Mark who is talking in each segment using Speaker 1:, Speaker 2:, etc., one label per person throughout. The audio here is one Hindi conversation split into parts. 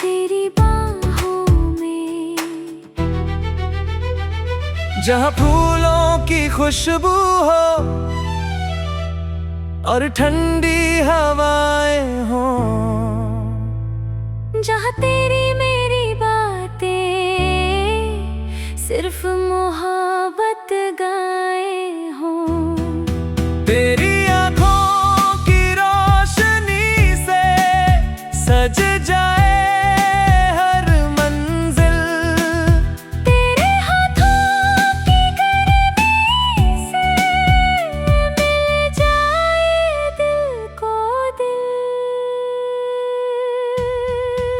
Speaker 1: तेरी बाहों में,
Speaker 2: जहाँ फूलों की खुशबू हो और ठंडी हवाएं हो,
Speaker 1: जहाँ तेरी मेरी बातें सिर्फ मोहब्बत गाए हों।
Speaker 2: तेरी आँखों की रोशनी से सज जाए हर मंजिल,
Speaker 1: तेरे हाथों की गर्मी से मिल जाए दिल को दिल।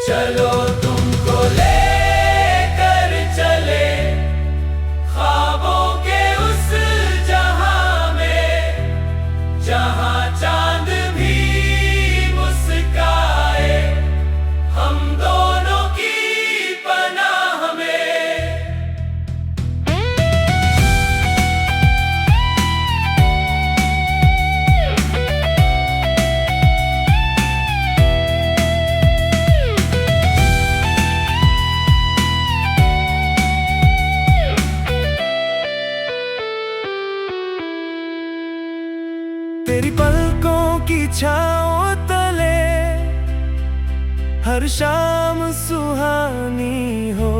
Speaker 2: चलो तुमको लेकर चले ख्वाबों के उस जहां में, जहां चांद भी मुस्काए हम दोनों की पनाह में। तेरी पलकों की छाँव तले हर शाम सुहानी हो,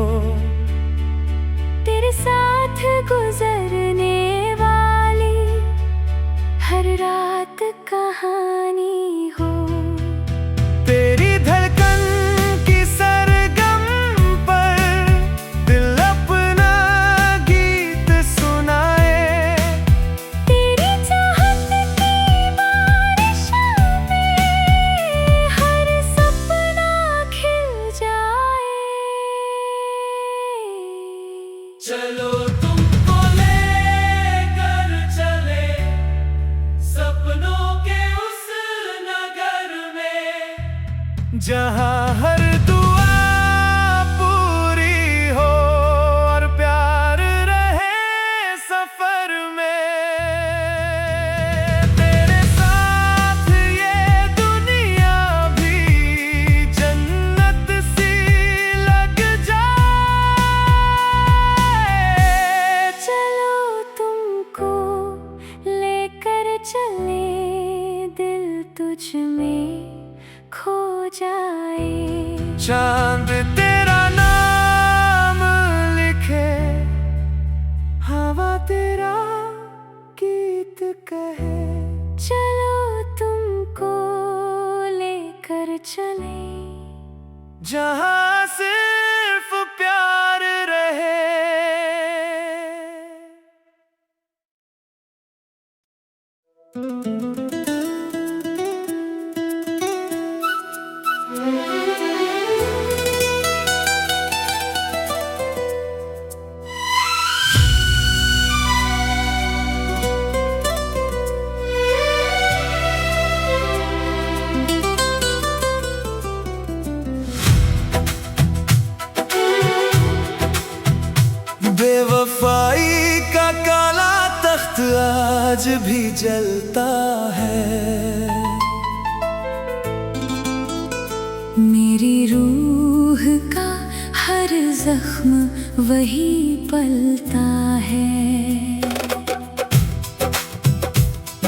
Speaker 1: तेरे साथ गुजरने वाली हर रात कहानी हो।
Speaker 2: तेरी धड़कन की सरगम पर दिल अपना गीत सुनाए,
Speaker 1: तेरी चाहत की बारिशों में हर सपना खिल जाए।
Speaker 2: चलो तुमको लेकर चले सपनों के उस नगर में, जहाँ हर दुआ पूरी हो और प्यार रहे सफर में। तेरे साथ ये दुनिया भी जन्नत सी लग जाए।
Speaker 1: चलो तुमको लेकर चले दिल तुझ में खो जाए।
Speaker 2: चांद तेरा नाम लिखे, हवा तेरा गीत कहे,
Speaker 1: चलो तुमको लेकर चले
Speaker 2: जहाँ सिर्फ प्यार रहे। बेवफाई का काला तख्त आज भी जलता है,
Speaker 1: मेरी रूह का हर जख्म वही पलता है,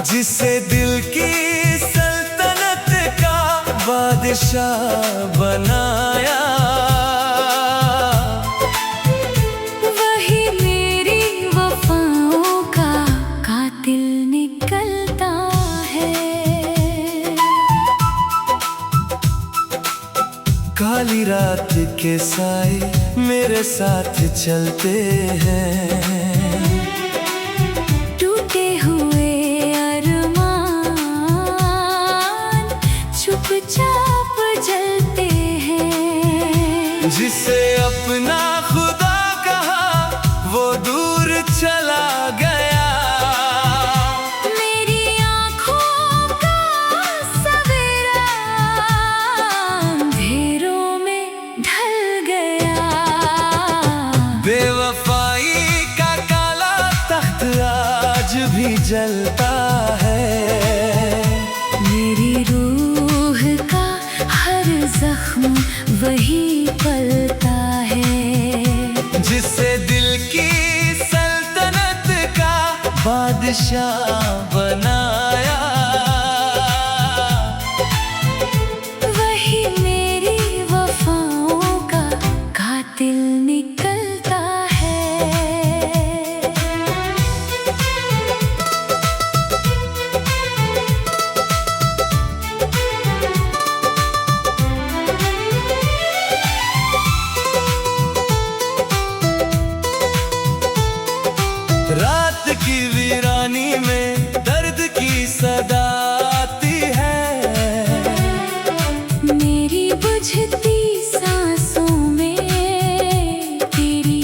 Speaker 2: जिसे दिल की सल्तनत का बादशाह बनाया।
Speaker 1: वही मेरी वफाओं का कातिल निकलता है।
Speaker 2: काली रात के साए मेरे साथ चलते हैं,
Speaker 1: टूटे हुए अरमान चुपचाप जलते हैं।
Speaker 2: जिसे अपना खुदा कहा वो दूर चला गया।
Speaker 1: मेरी आँखों का सवेरा अंधेरों में ढल गया।
Speaker 2: बेवफाई का काला तख्त आज भी जलता है,
Speaker 1: मेरी रूह का हर जख्म वही
Speaker 2: बादशाह बनाया।
Speaker 1: वही मेरी वफाओं का कातिल निकलता है।
Speaker 2: रात की वीरानी में दर्द की सदा आती है।
Speaker 1: मेरी बुझती सांसों में तेरी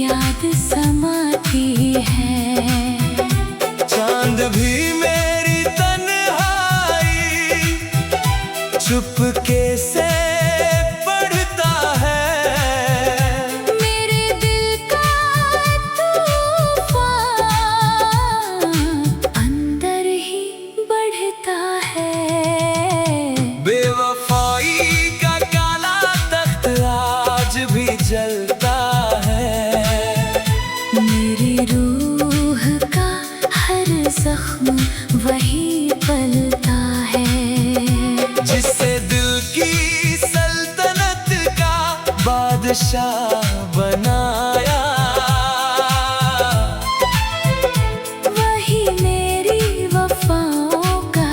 Speaker 1: याद समाती है।
Speaker 2: चांद भी मेरी तन्हाई चुपके से पढ़ता है।
Speaker 1: मेरे दिल का तूफान अंदर ही बढ़ता है।
Speaker 2: बेवफाई का काला तख्त आज भी जलता है।
Speaker 1: मेरी रूह का हर जख्म वही पलता है।
Speaker 2: जिससे दिल की सल्तनत का बादशाह बनाया।
Speaker 1: वही मेरी वफाओं का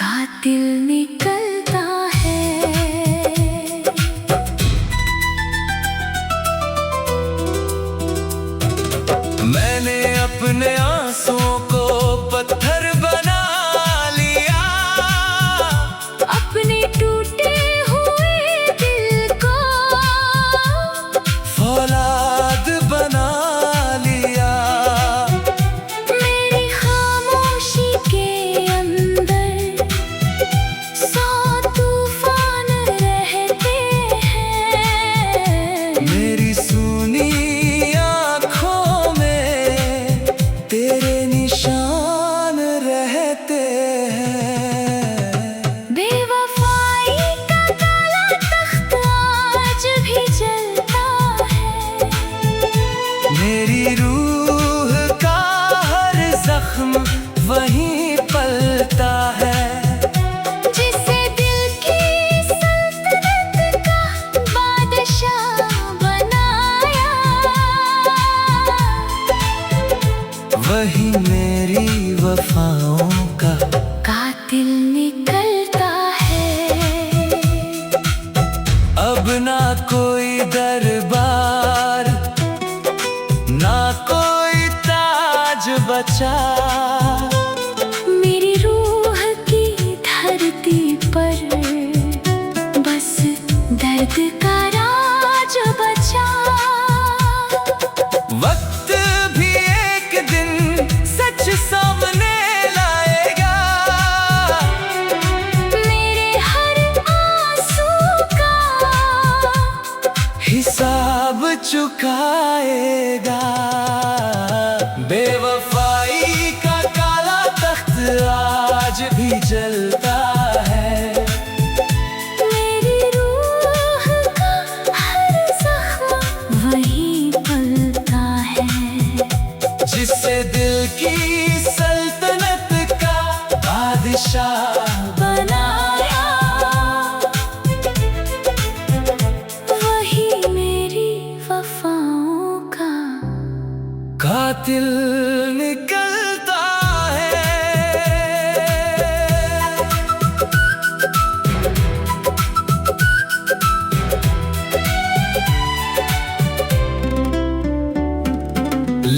Speaker 1: कातिल निकलता है।
Speaker 2: मैंने अपने आंसुओं को पत्थर बना लिया।
Speaker 1: अपने टूटे हुए दिल को
Speaker 2: फौलाद बना लिया।
Speaker 1: मेरी खामोशी के अंदर 100 तूफान रहते हैं।
Speaker 2: मेरी सूनी आँखों में तेरे निशान रहते हैं।
Speaker 1: बेवफाई का काला तख्त आज भी जलता है।
Speaker 2: मेरी रूह का हर जख्म वहीं पलता है।
Speaker 1: जिसे दिल की सल्तनत का बादशाह बनाया।
Speaker 2: वही मेरी वफाओं का
Speaker 1: कातिल निकलता है।
Speaker 2: अब ना कोई दरबार ना कोई ताज बचा।
Speaker 1: मेरी रूह की धरती पर बस दर्द का राज बचा।
Speaker 2: वक्त भी एक दिन सच सामने लाएगा।
Speaker 1: मेरे हर आंसू का
Speaker 2: हिसाब चुकाएगा। बेवफाई का काला तख्त आज भी जलता है।
Speaker 1: मेरी रूह का हर जख्म वही पलता है।
Speaker 2: जिससे दिल की सल्तनत का बादशाह
Speaker 1: बनाया। वही मेरी वफाओं का
Speaker 2: कातिल निकलता है।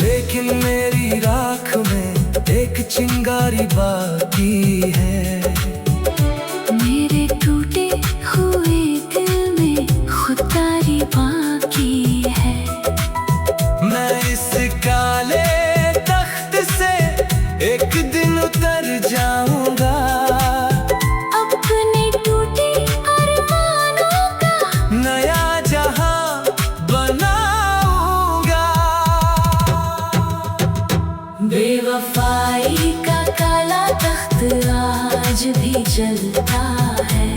Speaker 2: लेकिन मेरी राख में एक चिंगारी बाकी है।
Speaker 1: मेरे टूटे हुए दिल में खुदारी बाकी है।
Speaker 2: मैं इस काले तख्त से एक दिन उतर जाऊंगा।
Speaker 1: अपने टूटे अरमानों का
Speaker 2: नया जहां बनाऊंगा।
Speaker 1: बेवफाई का काला तख्त आज भी जलता है।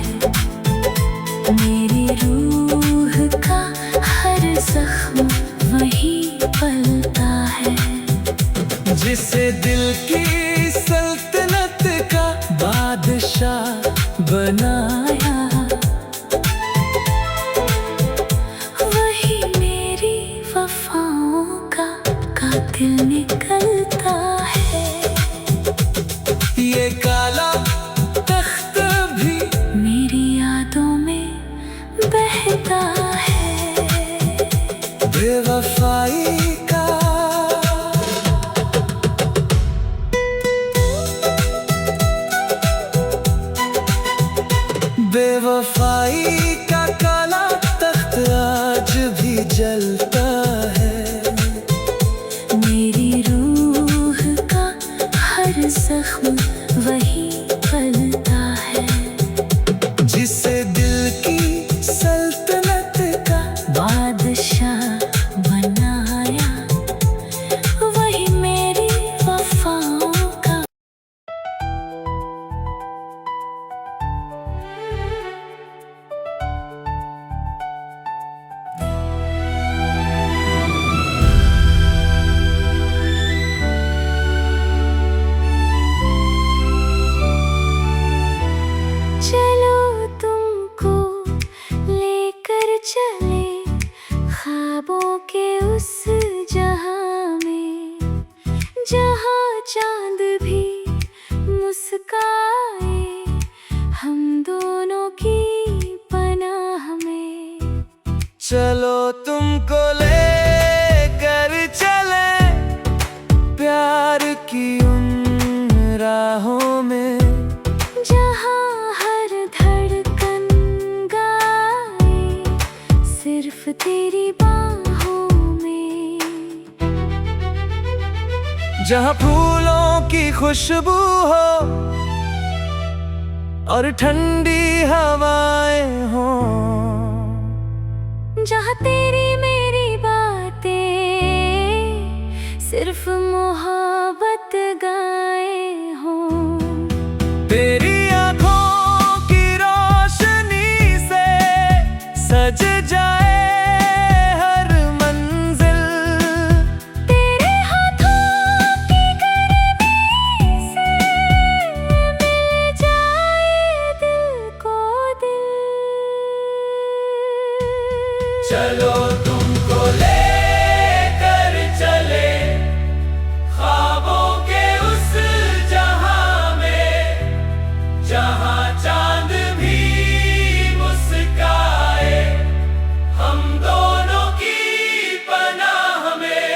Speaker 1: मेरी रूह का हर जख्म वही पलता है।
Speaker 2: जिसे दिल की सल्तनत का बादशाह बनाया,
Speaker 1: वही मेरी वफाओं का कातिल निकलता है।
Speaker 2: ये काला तख्त भी
Speaker 1: मेरी यादों में बहता है।
Speaker 2: बेवफाई का बेवफाई का काला तख्त आज भी जलता है।
Speaker 1: मेरी रूह का हर जख्म वही पलता है।
Speaker 2: जिसे दिल की सल्तनत का
Speaker 1: बादशाह बनाया, वही मेरी वफाओं का। चलो तुमको लेकर चले ख्वाबों के उस जहां में, जहां चांद भी मुस्काए हम दोनों की पनाह में।
Speaker 2: चलो तुमको लेकर चले प्यार की उन राहों में,
Speaker 1: जहां हर धड़कन गाए सिर्फ तेरी बाहों में।
Speaker 2: जहाँ फूलों की खुशबू हो और ठंडी हवाएं हो,
Speaker 1: जहाँ तेरी मेरी बातें सिर्फ मोहब्बत गाए हों।
Speaker 2: तेरी आँखों की रोशनी से सज जाए हर मंजिल,
Speaker 1: तेरे हाथों की गर्मी से मिल जाए दिल को दिल।
Speaker 2: चलो तुमको लेकर चले ख्वाबों के उस जहां में, जहां चांद भी मुस्काए हम दोनों की पनाह में।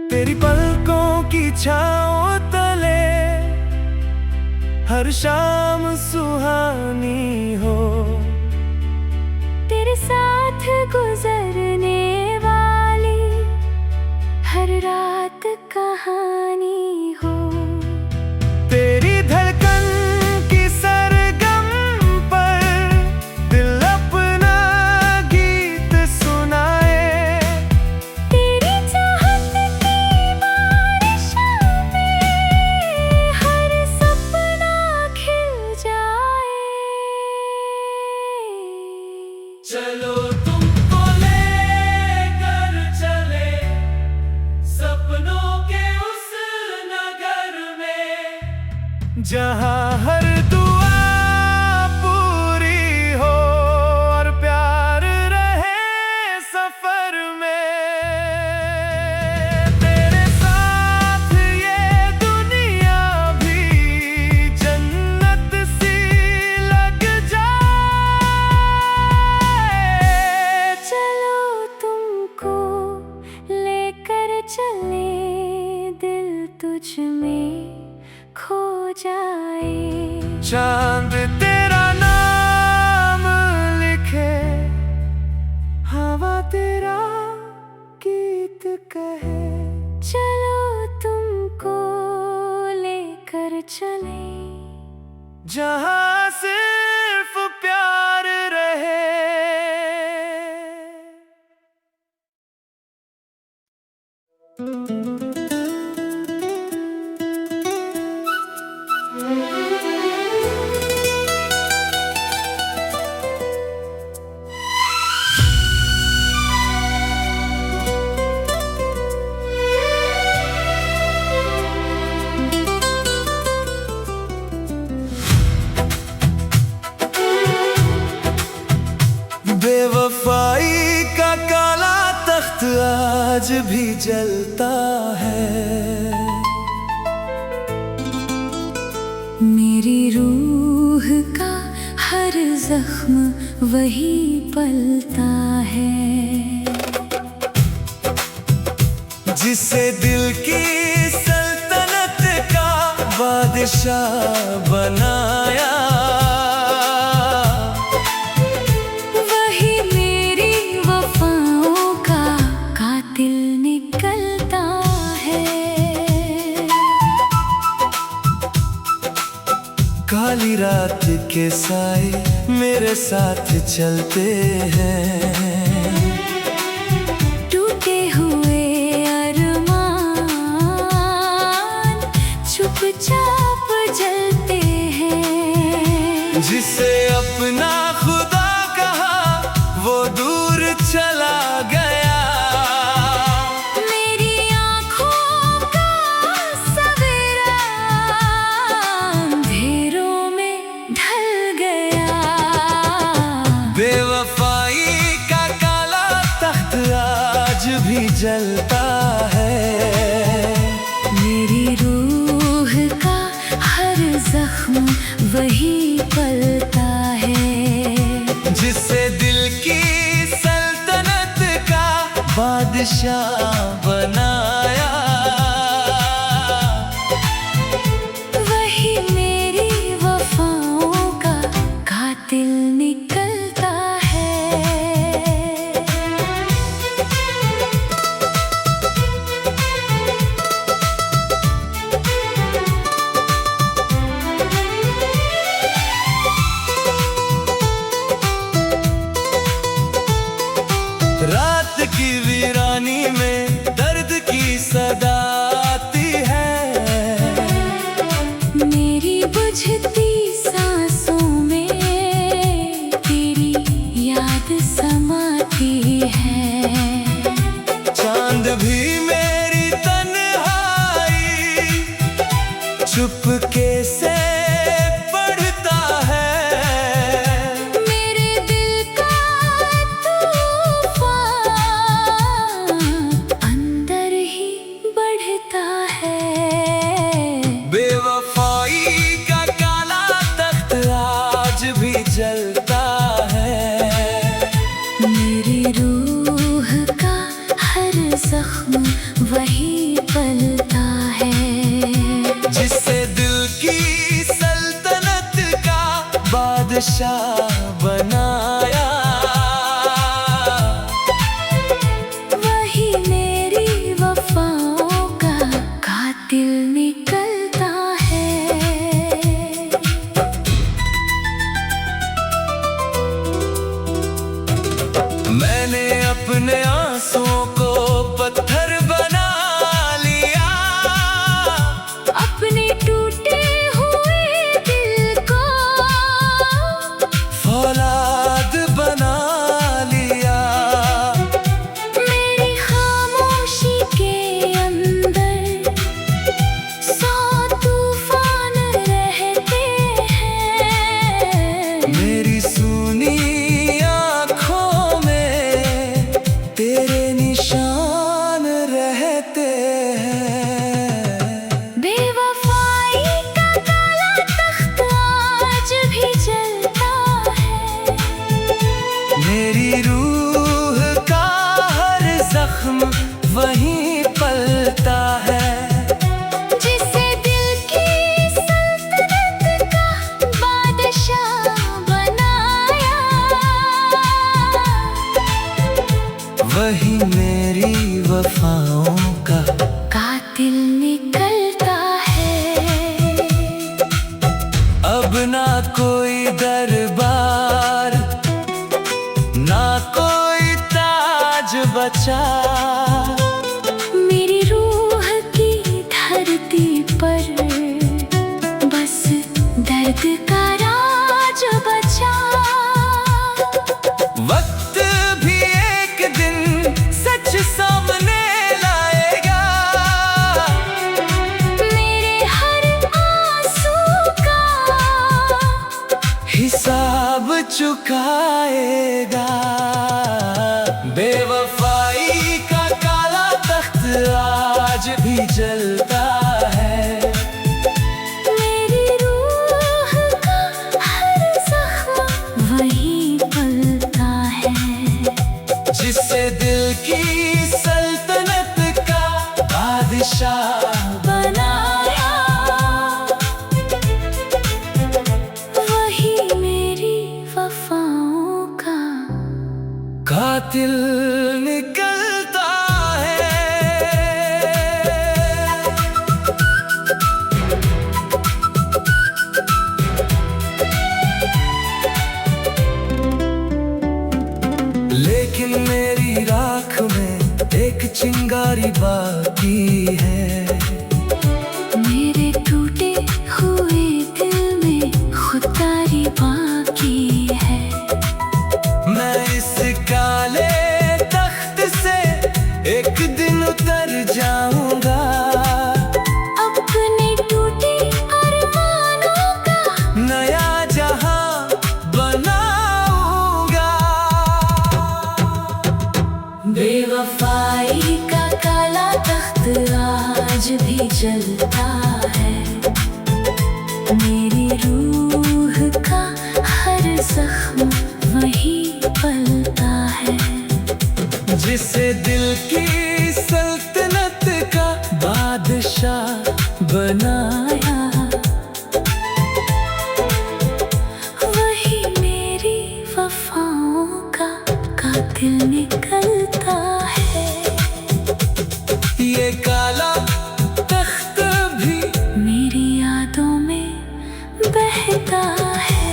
Speaker 2: तेरी पलकों की छाँव तले हर शाम सुहानी हो,
Speaker 1: तेरे साथ गुजरने वाली हर रात कहानी हो।
Speaker 2: तेरी धड़कन की सरगम पर दिल अपना गीत सुनाए,
Speaker 1: तेरी चाहत की बारिशों में हर सपना खिल जाए।
Speaker 2: चलो तुमको लेकर चले सपनों के उस नगर में, जहां हर दुआ पूरी हो और प्यार रहे सफर में। तेरे साथ ये दुनिया भी जन्नत सी लग जाए।
Speaker 1: चलो तुमको लेकर चले दिल तुझ में खो जाए।
Speaker 2: चांद तेरा नाम लिखे, हवा तेरा गीत कहे।
Speaker 1: चलो तुमको लेकर चले
Speaker 2: जहां सिर्फ प्यार रहे। बेवफाई का काला तख्त आज भी जलता है।
Speaker 1: मेरी रूह का हर जख्म वही पलता है।
Speaker 2: जिसे दिल की सल्तनत का बादशाह बनाया,
Speaker 1: वही मेरी वफाओं का कातिल निकलता है।
Speaker 2: काली रात के साए मेरे साथ चलते हैं।
Speaker 1: टूटे हुए अरमान चुपचाप जलते हैं।
Speaker 2: जिसे अपना खुदा कहा वो दूर चला गया।
Speaker 1: मेरी आँखों का सवेरा अंधेरों में ढल गया।
Speaker 2: बेवफाई का काला तख्त आज भी जलता है।
Speaker 1: मेरी रूह का हर जख्म वही पलता है।
Speaker 2: जिसे दिल की सल्तनत का बादशाह बनाया,
Speaker 1: वही मेरी वफाओं का कातिल निकलता है।
Speaker 2: रात की वीरानी में दर्द की सदा आती है।
Speaker 1: मेरी बुझती सांसों में तेरी याद समाती है।
Speaker 2: चांद भी मेरी तन्हाई चुपके से पढ़ता है।
Speaker 1: मेरे दिल का तूफान अंदर ही बढ़ता है।
Speaker 2: बेवफाई का काला तख्त आज भी जलता है।
Speaker 1: मेरी रूह का हर जख्म वही पलता है।
Speaker 2: जिसे दिल की सल्तनत का बादशाह बनाया,
Speaker 1: वही मेरी वफाओं का कातिल निकलता है।
Speaker 2: मैंने अपने आंसुओं को पत्थर बना लिया।
Speaker 1: अपने टूटे हुए दिल को
Speaker 2: फौलाद बना लिया।
Speaker 1: मेरी खामोशी के अंदर 100 तूफान रहते हैं।
Speaker 2: मेरी सूनी आँखों में तेरे निशान रहते हैं।
Speaker 1: बेवफाई का काला तख्त आज भी जलता है।
Speaker 2: मेरी रूह का हर जख्म वहीं पलता है।
Speaker 1: जिसे दिल की सल्तनत का बादशाह बनाया,
Speaker 2: वही मेरी वफाओं का
Speaker 1: कातिल निकलता है।
Speaker 2: अब ना कोई दरबार, ना कोई ताज बचा।
Speaker 1: मेरी
Speaker 2: झुकाएगा। बेवफाई का काला तख्त आज भी जलता है।
Speaker 1: मेरी रूह का हर जख्म वही पलता है।
Speaker 2: जिससे दिल की सल्तनत का बादशाह
Speaker 1: बनाया, वही मेरी वफाओं का
Speaker 2: कातिल निकलता है। लेकिन मेरी राख में एक चिंगारी बाकी है।
Speaker 1: मेरे टूटे हुए दिल में खुदारी बाकी है।
Speaker 2: मैं इस काले तख्त से एक दिन उतर जाऊंगा।
Speaker 1: अपने टूटे अरमानों का
Speaker 2: नया जहां बनाऊंगा।
Speaker 1: बेवफाई का काला तख्त आज भी जलता है। मेरी रूह का हर जख्म वही पलता है।
Speaker 2: जिसे दिल की सल्तनत का बादशाह बनाया,
Speaker 1: वही मेरी वफाओं का कातिल निकलता है।
Speaker 2: ये काला तख्त भी
Speaker 1: मेरी यादों में बहता है।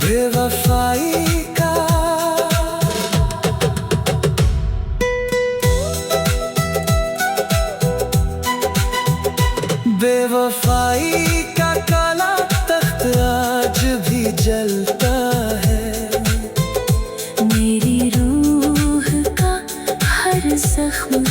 Speaker 2: बेवफाई का बेवफाई का काला तख्त आज भी जलता है।
Speaker 1: मेरी रूह का हर जख्म